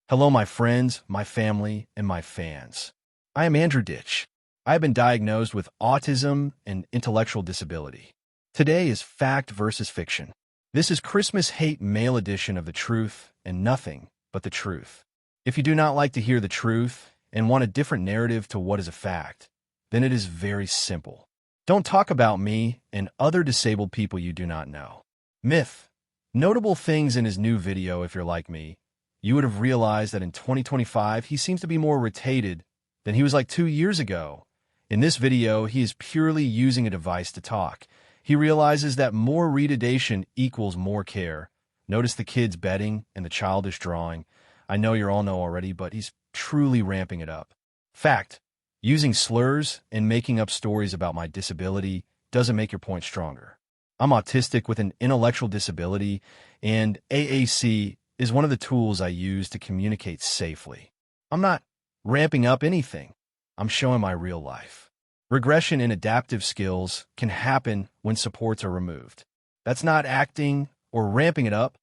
Hello, my friends, my family, and my fans. I am Andrew Ditch. I have been diagnosed with autism and intellectual disability. Today is fact versus fiction. This is Christmas hate mail edition of the truth and nothing but the truth. If you do not like to hear the truth and want a different narrative to what is a fact, then it is very simple. Don't talk about me and other disabled people you do not know. Myth. Notable things in his new video, if you're like me, you would have realized that in 2025, he seems to be more retarded than he was like 2 years ago. In this video, he is purely using a device to talk. He realizes that more retardation equals more care. Notice the kid's bedding and the childish drawing. I know you all know already, but he's truly ramping it up. Fact. Using slurs and making up stories about my disability doesn't make your point stronger. I'm autistic with an intellectual disability, and AAC is one of the tools I use to communicate safely. I'm not ramping up anything. I'm showing my real life. Regression in adaptive skills can happen when supports are removed. That's not acting or ramping it up.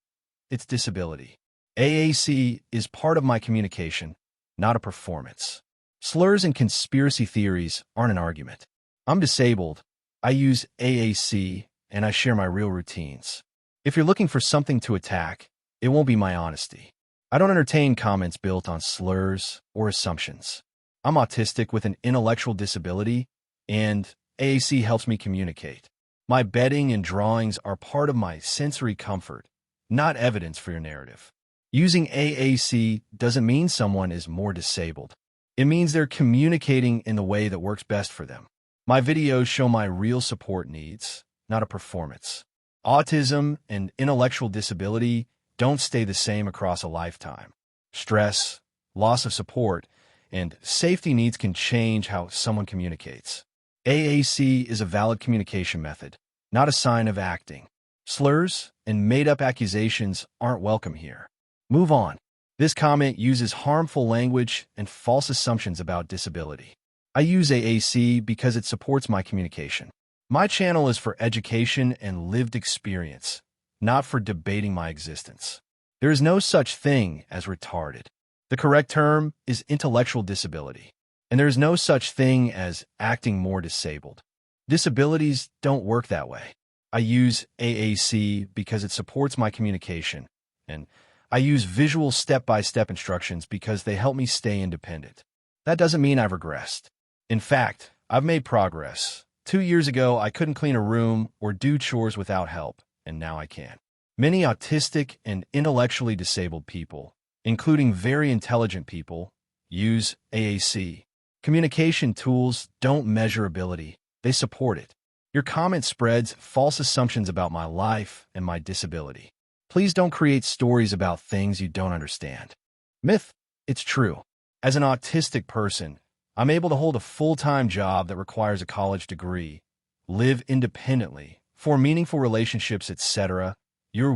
It's disability. AAC is part of my communication, not a performance. Slurs and conspiracy theories aren't an argument. I'm disabled. I use AAC, and I share my real routines. If you're looking for something to attack, it won't be my honesty. I don't entertain comments built on slurs or assumptions. I'm autistic with an intellectual disability, and AAC helps me communicate. My bedding and drawings are part of my sensory comfort, not evidence for your narrative. Using AAC doesn't mean someone is more disabled. It means they're communicating in the way that works best for them. My videos show my real support needs, not a performance. Autism and intellectual disability don't stay the same across a lifetime. Stress, loss of support, and safety needs can change how someone communicates. AAC is a valid communication method, not a sign of acting. Slurs and made-up accusations aren't welcome here. Move on. This comment uses harmful language and false assumptions about disability. I use AAC because it supports my communication. My channel is for education and lived experience, not for debating my existence. There is no such thing as retarded. The correct term is intellectual disability, and there is no such thing as acting more disabled. Disabilities don't work that way. I use AAC because it supports my communication, and I use visual step-by-step instructions because they help me stay independent. That doesn't mean I've regressed. In fact, I've made progress. 2 years ago, I couldn't clean a room or do chores without help, and now I can. Many autistic and intellectually disabled people, including very intelligent people, use AAC. Communication tools don't measure ability, they support it. Your comment spreads false assumptions about my life and my disability. Please don't create stories about things you don't understand. Myth. It's true. As an autistic person, I'm able to hold a full-time job that requires a college degree, live independently, form meaningful relationships, etc. Your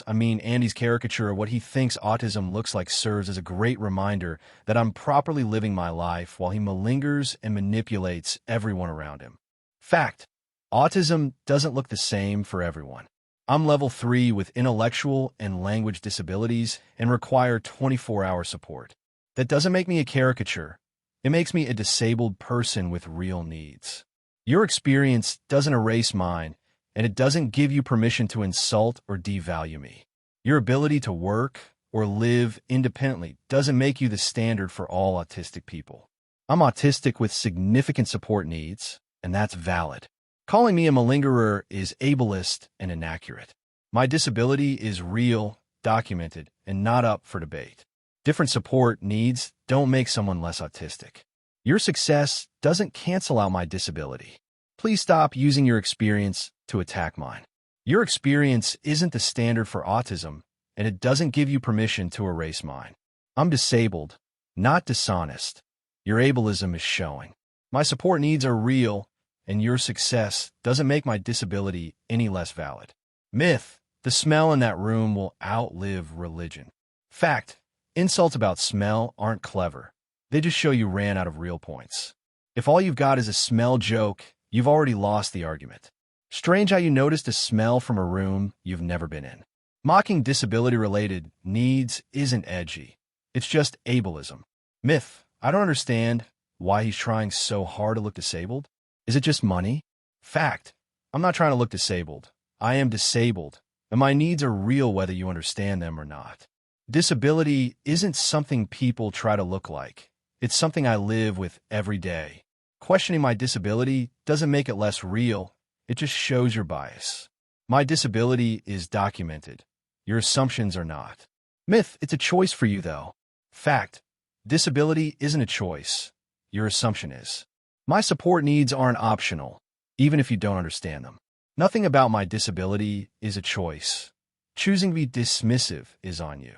Andy's caricature of what he thinks autism looks like serves as a great reminder that I'm properly living my life while he malingers and manipulates everyone around him. Fact. Autism doesn't look the same for everyone. I'm level 3 with intellectual and language disabilities and require 24-hour support. That doesn't make me a caricature. It makes me a disabled person with real needs. Your experience doesn't erase mine, and it doesn't give you permission to insult or devalue me. Your ability to work or live independently doesn't make you the standard for all autistic people. I'm autistic with significant support needs, and that's valid. Calling me a malingerer is ableist and inaccurate. My disability is real, documented, and not up for debate. Different support needs don't make someone less autistic. Your success doesn't cancel out my disability. Please stop using your experience to attack mine. Your experience isn't the standard for autism, and it doesn't give you permission to erase mine. I'm disabled, not dishonest. Your ableism is showing. My support needs are real, and your success doesn't make my disability any less valid. Myth. The smell in that room will outlive religion. Fact. Insults about smell aren't clever. They just show you ran out of real points. If all you've got is a smell joke, you've already lost the argument. Strange how you noticed a smell from a room you've never been in. Mocking disability-related needs isn't edgy. It's just ableism. Myth. I don't understand why he's trying so hard to look disabled. Is it just money? Fact. I'm not trying to look disabled. I am disabled, and my needs are real whether you understand them or not. Disability isn't something people try to look like. It's something I live with every day. Questioning my disability doesn't make it less real. It just shows your bias. My disability is documented. Your assumptions are not. Myth. It's a choice for you, though. Fact. Disability isn't a choice. Your assumption is. My support needs aren't optional, even if you don't understand them. Nothing about my disability is a choice. Choosing to be dismissive is on you.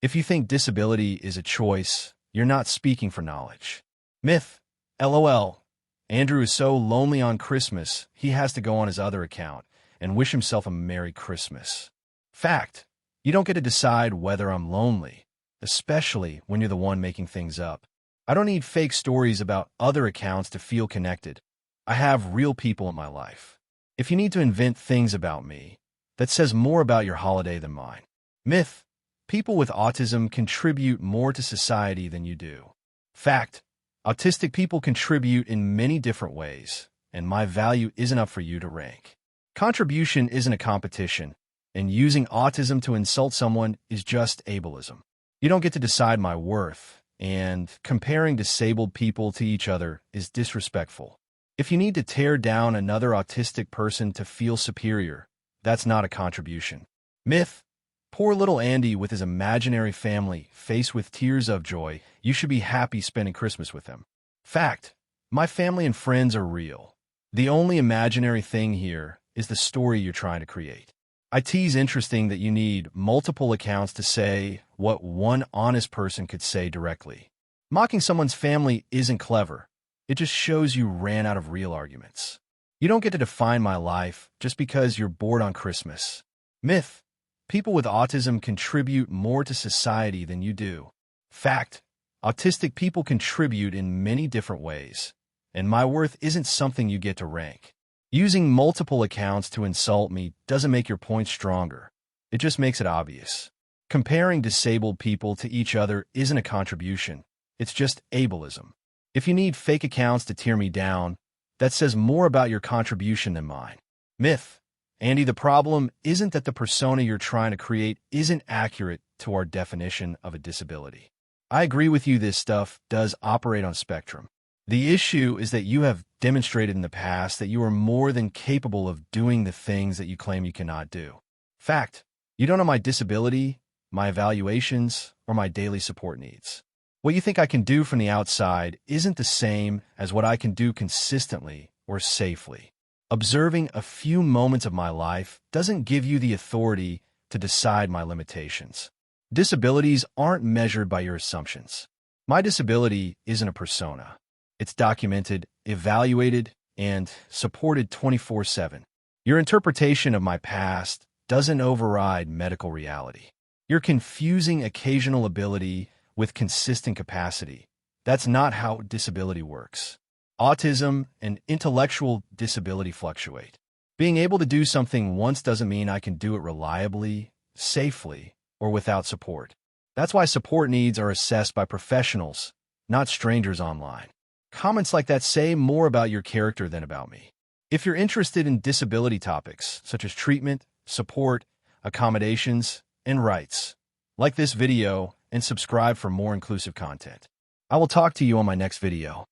If you think disability is a choice, you're not speaking for knowledge. Myth. LOL. Andrew is so lonely on Christmas, he has to go on his other account and wish himself a Merry Christmas. Fact. You don't get to decide whether I'm lonely, especially when you're the one making things up. I don't need fake stories about other accounts to feel connected. I have real people in my life. If you need to invent things about me, that says more about your holiday than mine. Myth. People with autism contribute more to society than you do. Fact. Autistic people contribute in many different ways, and my value isn't up for you to rank. Contribution isn't a competition, and using autism to insult someone is just ableism. You don't get to decide my worth, and comparing disabled people to each other is disrespectful. If you need to tear down another autistic person to feel superior, that's not a contribution. Myth. Poor little Andy with his imaginary family, faced with tears of joy. You should be happy spending Christmas with him. Fact. My family and friends are real. The only imaginary thing here is the story you're trying to create. It's interesting that you need multiple accounts to say what one honest person could say directly. Mocking someone's family isn't clever. It just shows you ran out of real arguments. You don't get to define my life just because you're bored on Christmas. Myth. People with autism contribute more to society than you do. Fact. Autistic people contribute in many different ways, and my worth isn't something you get to rank. Using multiple accounts to insult me doesn't make your point stronger. It just makes it obvious. Comparing disabled people to each other isn't a contribution. It's just ableism. If you need fake accounts to tear me down, that says more about your contribution than mine. Myth. Andy, the problem isn't that the persona you're trying to create isn't accurate to our definition of a disability. I agree with you, this stuff does operate on a spectrum. The issue is that you have demonstrated in the past that you are more than capable of doing the things that you claim you cannot do. Fact. You don't know my disability, my evaluations, or my daily support needs. What you think I can do from the outside isn't the same as what I can do consistently or safely. Observing a few moments of my life doesn't give you the authority to decide my limitations. Disabilities aren't measured by your assumptions. My disability isn't a persona. It's documented, evaluated, and supported 24/7. Your interpretation of my past doesn't override medical reality. You're confusing occasional ability with consistent capacity. That's not how disability works. Autism and intellectual disability fluctuate. Being able to do something once doesn't mean I can do it reliably, safely, or without support. That's why support needs are assessed by professionals, not strangers online. Comments like that say more about your character than about me. If you're interested in disability topics, such as treatment, support, accommodations, and rights, like this video and subscribe for more inclusive content. I will talk to you on my next video.